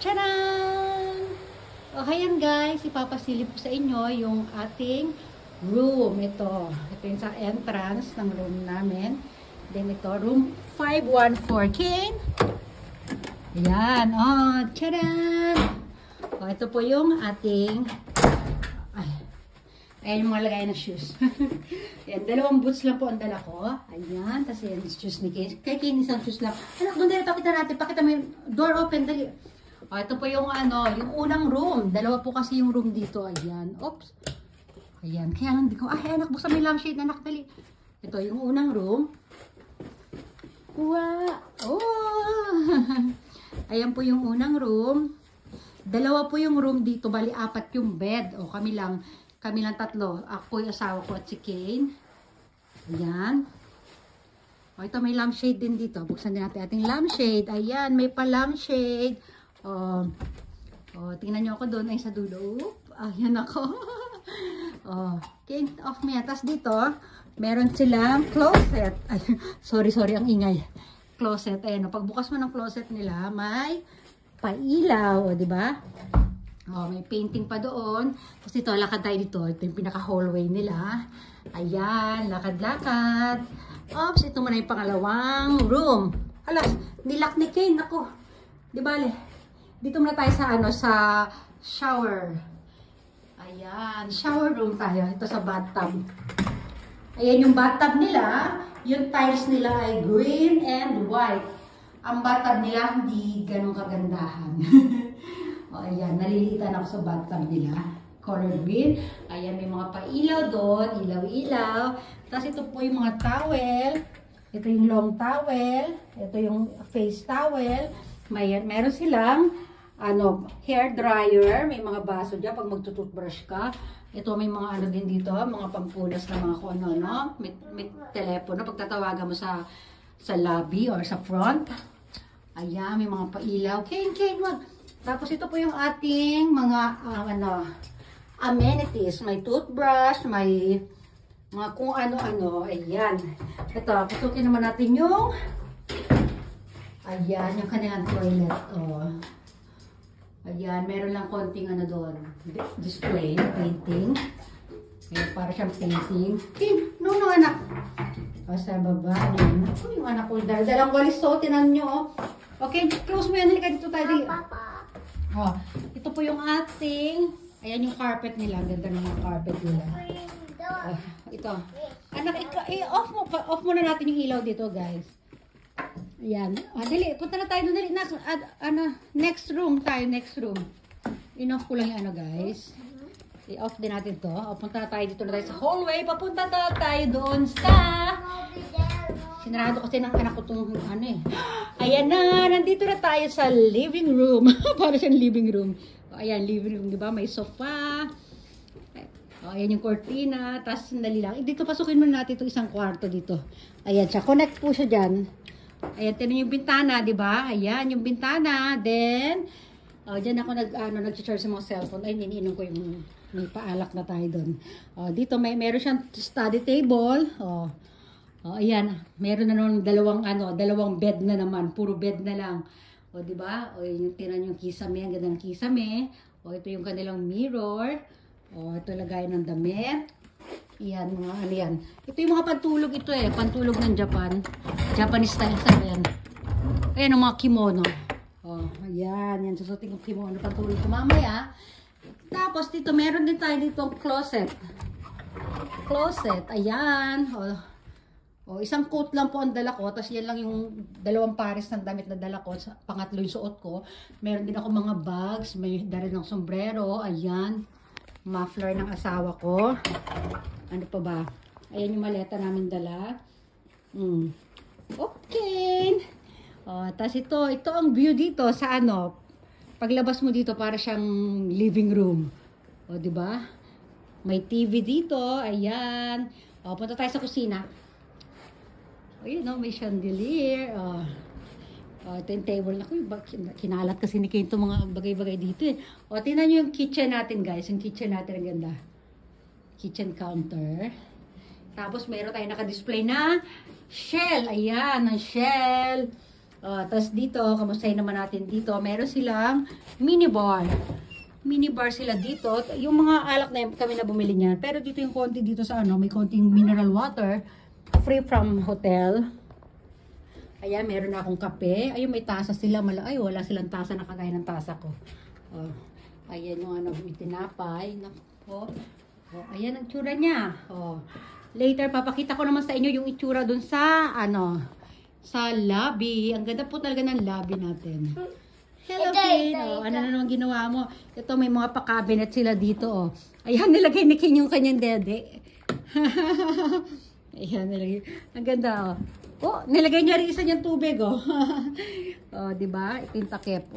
Tcharan! O, ayan guys, ipapasilip ko sa inyo yung ating room. Ito yung sa entrance ng room namin. Then ito, room 514. Kane? Ayan. O, tcharan! O, ito po yung ating ayan yung mga lagay na shoes. Ayan, dalawang boots lang po ang dala ko. Ayan, tapos ayan, shoes ni Kane. Kay Kane, isang shoes lang. Anak, doon dito, pakita natin. Pakita mo yung door open, dali. O, ito po yung yung unang room. Dalawa po kasi yung room dito. Ayan, oops. Ayan, kaya hindi ko, anak, buksan mo yung lampshade, anak, dali. Ito yung unang room. Wow! Oh! Ayan po yung unang room. Dalawa po yung room dito, bali apat yung bed. O, kami lang tatlo. Ako, yung asawa ko at si Kane. Ayan. O, ito may lampshade din dito. Buksan din natin ating lampshade. Ayan, may pa lampshade. O, tingnan nyo ako doon. Ay, sa dulo. Ayan ako. O, Kane, off mo yan. Tapos dito, meron silang closet. Ay, sorry, ang ingay. Closet. Ayan, pagbukas mo ng closet nila, may pailaw. O, diba? Oh, may painting pa doon. Tapos ito, lakad tayo dito. Ito yung pinaka-hallway nila. Ayan, lakad-lakad. Oops, ito muna yung pangalawang room. Alas, nilak ni Kane. Ako, di bale. Dito muna tayo sa, sa shower. Ayan, shower room tayo. Ito sa bathtub. Ayan yung bathtub nila. Yung tiles nila ay green and white. Ang bathtub nila hindi ganun kagandahan. O, ayan, nalilitan ako sa bathtub nila. Color green. Ayan, may mga pailaw doon. Ilaw-ilaw. Tapos ito po yung mga towel. Ito yung long towel. Ito yung face towel. Meron silang hair dryer. May mga baso dyan pag magtututbrush ka. Ito may mga din dito. Mga pampunas na mga kung ano. May telepono. Pagtatawagan mo sa lobby or sa front. Ayan, may mga pailaw. Kane, wag. Tapos ito po yung ating mga amenities. May toothbrush, may mga kung ano-ano. Ayan. Ito, putukin naman natin yung yung kanilang toilet. Oh. Ayan, meron lang konting doon. Display, painting. Ayan, para siyang painting. No, anak. O, sa baba. Ayan. Yung anak ko. Dalang walis to. Tinan nyo. Okay, close mo yan. Halika dito tayo. Oh, ito po yung ating, ayan yung carpet nila. Ganda ng carpet nila. Oh, ito. Anak, off muna natin yung ilaw dito, guys. Ayan. Dali, punta na tayo doon. Dali, next room tayo, next room. In-off ko lang yung guys. I-off din natin to. O, punta na tayo dito na tayo sa hallway. Papunta tayo doon sa... Sinarado kasi ng anak ko itong Ayan na, nandito na tayo sa living room. Para siyang living room. O, ayan, living room, di ba? May sofa. O, ayan yung cortina. Tapos, sandali lang. Dito, pasukin muna natin itong isang kwarto dito. Ayan siya. Connect po siya dyan. Ayan, tinan yung bintana, di ba? Ayan, yung bintana. Then, dyan ako nag-charge sa mga cellphone. Ay, iniinom ko yung may paalak na tayo doon. Dito, meron siyang study table. Ayan, meron na naman dalawang bed na naman, puro bed na lang. O, di ba? O, yung tinan yung kisame, ang ganda ng kisame. O, ito yung kanilang mirror. O, ito lagay ng damit. Ayan, mga yan. Ito yung mga pantulog ito pantulog ng Japan. Japanese style sa yan. Ayan, ang mga kimono. O, ayan, yan, susutin yung kimono, pantulog ko mamaya. Tapos, dito, meron din tayo dito closet. Closet, ayan. Isang coat lang po ang dala ko. Tapos yan lang yung dalawang pares ng damit na dala ko. Pangatlo yung suot ko. Meron din ako mga bags. May dala ng sombrero. Ayan. Muffler ng asawa ko. Ano pa ba? Ayan yung maleta namin dala. Okay. Tapos ito ang view dito sa paglabas mo dito para siyang living room. O, diba? May TV dito. Ayan. Punta tayo sa kusina. Ayun, may chandelier. Ito yung table na ko. Kinalat kasi ni Kane itong mga bagay-bagay dito tingnan nyo yung kitchen natin, guys. Yung kitchen natin, ang ganda. Kitchen counter. Tapos, meron tayo naka-display na shell. Ayan, ang shell. Tapos dito, kamustahin naman natin dito. Meron silang minibar. Minibar sila dito. Yung mga alak na yun, kami na bumili niyan. Pero dito yung konti dito sa ano, may konting mineral water. Free from hotel. Ayan, meron na akong kape. Ayun, may tasa sila. Ay, wala silang tasa na kagaya ng tasa ko. Ayan yung ano, may tinapay. Nako. Ayan ang itsura niya. Later, papakita ko naman sa inyo yung itsura dun sa, ano, sa lobby. Ang ganda po talaga ng lobby natin. Hello, King. Ano na naman ginawa mo? Ito, may mga pa-cabinet sila dito. Ayan, nilagay ni King yung kanyang dede. Ayan, nilagay. Ang ganda, nilagay niya rin isa niyang tubig, diba? Ito yung takip,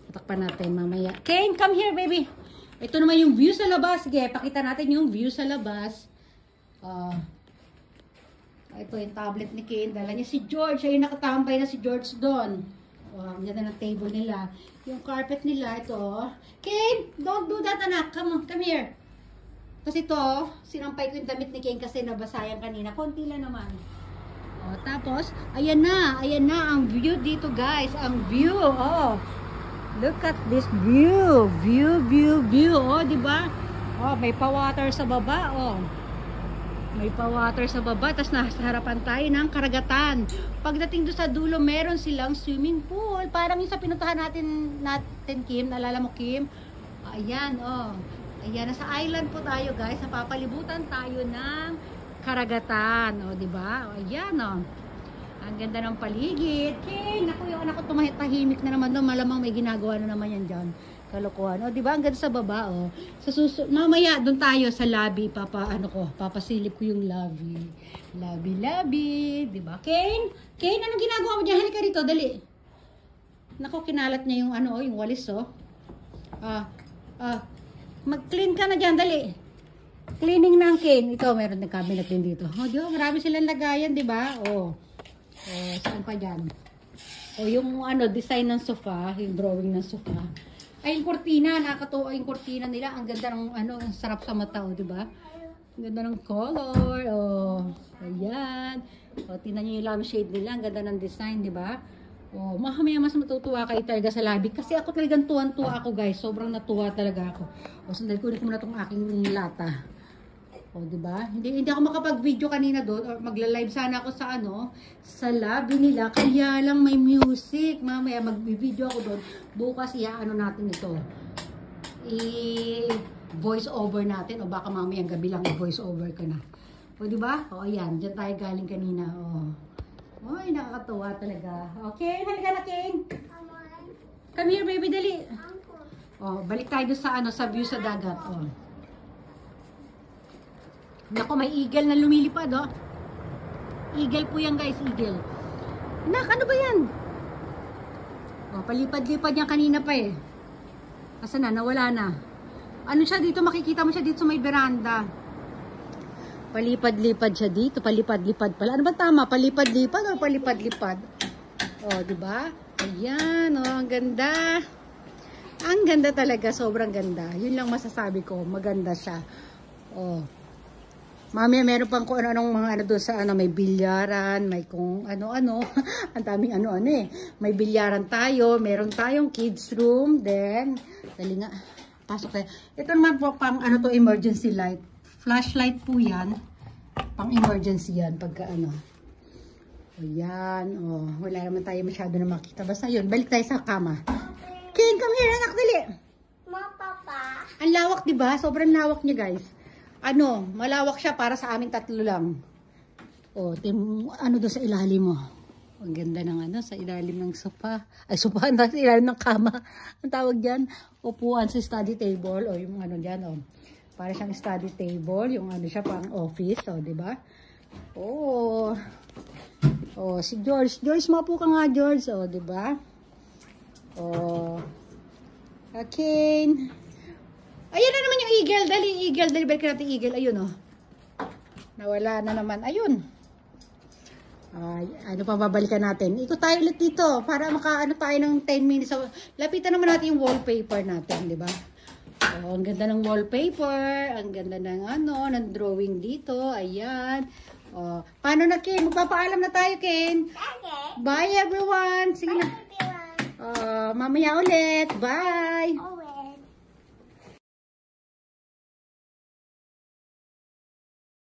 Tatakpan natin mamaya. King, come here, baby. Ito naman yung view sa labas. Sige, pakita natin yung view sa labas. Ito yung tablet ni King. Dala niya si George. Ayun, nakatambay na si George doon. Ang ganda ng table nila. Yung carpet nila, ito. King, don't do that, anak. Come here. Kasi ito, sinampay ko yung damit ni King kasi nabasayan kanina. Konti lang naman. Tapos, ayan na ang view dito, guys. Ang view, look at this view. View. Diba? May pa-water sa baba, May pa-water sa baba, tapos nasa harapan tayo ng karagatan. Pagdating doon sa dulo, meron silang swimming pool. Parang yung sa pinuntahan natin, Kim. Naalala mo, Kim? Ayan, Ayan, nasa island po tayo, guys. Napapalibutan tayo ng karagatan. Diba? Ayan, Ang ganda ng paligid. King, naku, yung anak ko tahimik na naman doon. Malamang may ginagawa na naman yan dyan. Kalokohan. Diba? Ang ganda sa baba, mamaya, doon tayo sa lobby. Papasilip ko yung lobby. Lobby. Diba? King, anong ginagawa mo dyan? Halika rito, dali. Naku, kinalat niya yung yung walis, mag-clean ka na dyan, dali. Cleaning ng King. Ito, meron ng cabinet din dito. Diba? Marami silang lagayan, diba? Saan pa dyan? Yung design ng sofa, yung drawing ng sofa. Ay, yung kortina, nakakatuwa yung kortina nila. Ang ganda ng, ang sarap sa mata, diba? Ang ganda ng color, ayan. Tingnan nyo yung lampshade nila, ang ganda ng design, diba? Mamaya mas matutuwa kayo talaga sa lobby. Kasi ako talagang tuwan-tuwa ako, guys. Sobrang natuwa talaga ako. Sandali, kunin ko muna itong aking lata. Diba? Hindi ako makapag-video kanina doon or magla-live sana ako sa sa lobby nila. Kaya lang may music. Mamaya mag-video ako doon. Bukas natin ito. I-voice over natin o baka mamaya gabi lang i-voice over ka na. Diba? Ayan. Diyan tayo galing kanina. Ay, nakakatuwa talaga. Okay, halika na, King. Come here, baby, dali. Balik tayo sa sa view sa dagat. Nako, may eagle na lumilipad, Eagle po yan, guys, eagle. Nak, ano ba yan? Palipad-lipad niya kanina pa Asa na, nawala na. Ano siya dito, makikita mo siya dito sa may veranda. Palipad-lipad siya dito, palipad-lipad pala. Ano ba tama? Palipad-lipad o palipad-lipad? Diba? Ayan, ang ganda. Ang ganda talaga, sobrang ganda. Yun lang masasabi ko, maganda siya. Mamaya meron pang kung ano-anong mga doon sa may bilyaran, may kung ano-ano. Ang daming May bilyaran tayo, meron tayong kids room, then, dali nga, pasok tayo. Ito naman po pang to, emergency light. Flashlight po yan. Pang emergency yan, pagka Ayan, wala naman tayo masyado na makita. Basta yun, balik tayo sa kama. King, come here, anak, dali. Papa. Ang lawak, diba? Sobrang lawak niya, guys. Malawak siya para sa aming tatlo lang. Doon sa ilalim mo. Ang ganda ng sa ilalim ng sofa. Ay, sofa, sa ilalim ng kama. Ang tawag dyan, upuan sa study table. Yung dyan, para siyang study table. Yung siya pang office, diba? Si George. George, mapo ka nga, George. Diba? Okay. Ayan na naman yung eagle. Dali, eagle. Dali, balik natin eagle. Ayun, Nawala na naman. Ayun. Pa babalikan natin? Ikot tayo ulit dito para tayo ng 10 minutes. Lapitan naman natin yung wallpaper natin, di ba? Ang ganda ng wallpaper. Ang ganda ng ng drawing dito. Ayan. Oh, paano na, Ken? Magpapaalam na tayo, Ken. Okay. Bye, everyone. Sige na. Everyone. Mamaya ulit. Bye. Always.